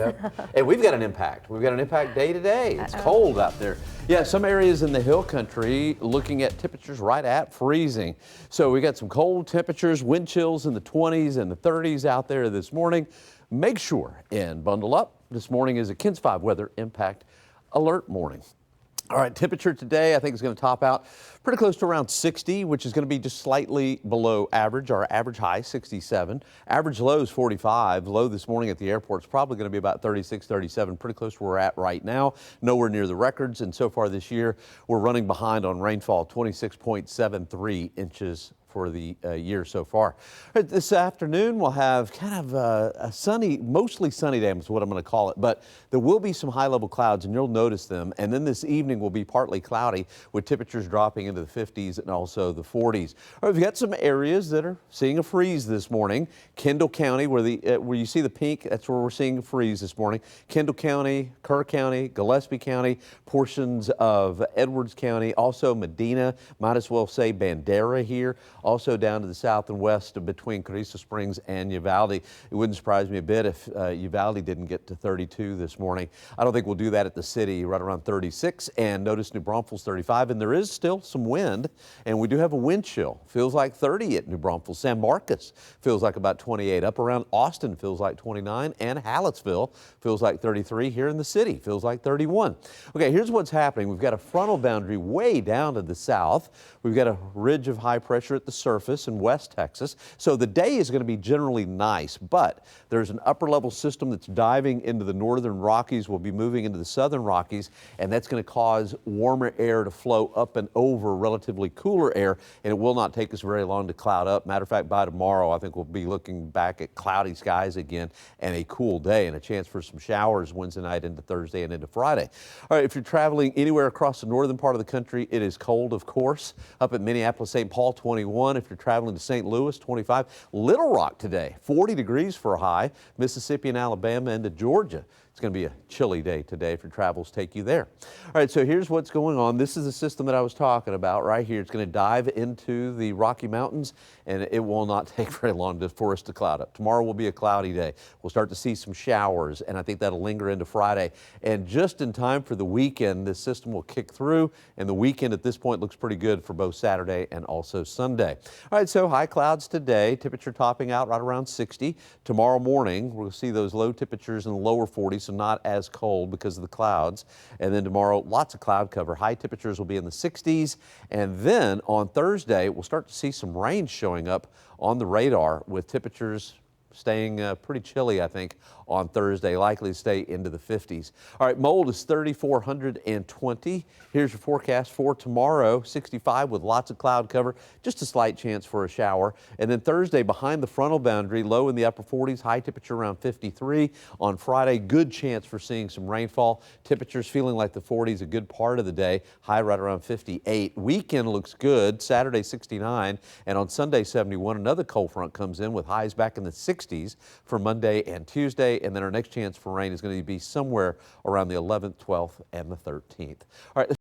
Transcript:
Yep. And we've got an impact. We've got an impact day to day. It's cold out there. Yeah, some areas in the hill country looking at temperatures right at freezing. So we got some cold temperatures, wind chills in the 20s and the 30s out there this morning. Make sure and bundle up. This morning is a KENS 5 weather impact alert morning. All right, temperature today I think is going to top out pretty close to around 60, which is going to be just slightly below average. Our average high 67, average low is 45. Low this morning at the airport is probably going to be about 36, 37, pretty close to where we're at right now. Nowhere near the records, and so far this year we're running behind on rainfall, 26.73 inches for the year so far. This afternoon we'll have kind of a sunny, mostly sunny day is what I'm going to call it, but there will be some high level clouds and you'll notice them. And then this evening will be partly cloudy with temperatures dropping into the 50s and also the 40s. All right, we've got some areas that are seeing a freeze this morning. Kendall County, where you see the pink, that's where we're seeing a freeze this morning. Kendall County, Kerr County, Gillespie County, portions of Edwards County, also Medina, might as well say Bandera here. Also down to the south and west between Carrizo Springs and Uvalde. It wouldn't surprise me a bit if Uvalde didn't get to 32 this morning. I don't think we'll do that at the city, right around 36. And notice New Braunfels 35. And there is still some wind. And we do have a wind chill. Feels like 30 at New Braunfels. San Marcos feels like about 28. Up around Austin feels like 29. And Hallettsville feels like 33. Here in the city feels like 31. Okay, here's what's happening. We've got a frontal boundary way down to the south. We've got a ridge of high pressure at the surface in West Texas. So the day is going to be generally nice, but there's an upper level system that's diving into the northern Rockies, will be moving into the southern Rockies, and that's going to cause warmer air to flow up and over relatively cooler air, and it will not take us very long to cloud up. Matter of fact, by tomorrow, I think we'll be looking back at cloudy skies again and a cool day and a chance for some showers Wednesday night into Thursday and into Friday. All right, if you're traveling anywhere across the northern part of the country, it is cold, of course. Up at Minneapolis, St. Paul, 21. If you're traveling to St. Louis, 25. Little Rock today, 40 degrees for a high. Mississippi and Alabama into Georgia. It's going to be a chilly day today if your travels take you there. All right, so here's what's going on. This is the system that I was talking about right here. It's going to dive into the Rocky Mountains, and it will not take very long for us to cloud up. Tomorrow will be a cloudy day. We'll start to see some showers, and I think that'll linger into Friday. And just in time for the weekend, this system will kick through, and the weekend at this point looks pretty good for both Saturday and also Sunday. All right, so high clouds today, temperature topping out right around 60. Tomorrow morning, we'll see those low temperatures in the lower 40s. So not as cold because of the clouds. And then tomorrow, lots of cloud cover. High temperatures will be in the 60s. And then on Thursday, we'll start to see some rain showing up on the radar with temperatures staying pretty chilly, I think, on Thursday, likely to stay into the 50s. All right, mold is 3,420. Here's your forecast for tomorrow, 65 with lots of cloud cover, just a slight chance for a shower. And then Thursday, behind the frontal boundary, low in the upper 40s, high temperature around 53. On Friday, good chance for seeing some rainfall. Temperatures feeling like the 40s a good part of the day, high right around 58. Weekend looks good, Saturday 69, and on Sunday 71. Another cold front comes in with highs back in the 60s for Monday and Tuesday. And then our next chance for rain is going to be somewhere around the 11th, 12th, and the 13th. All right.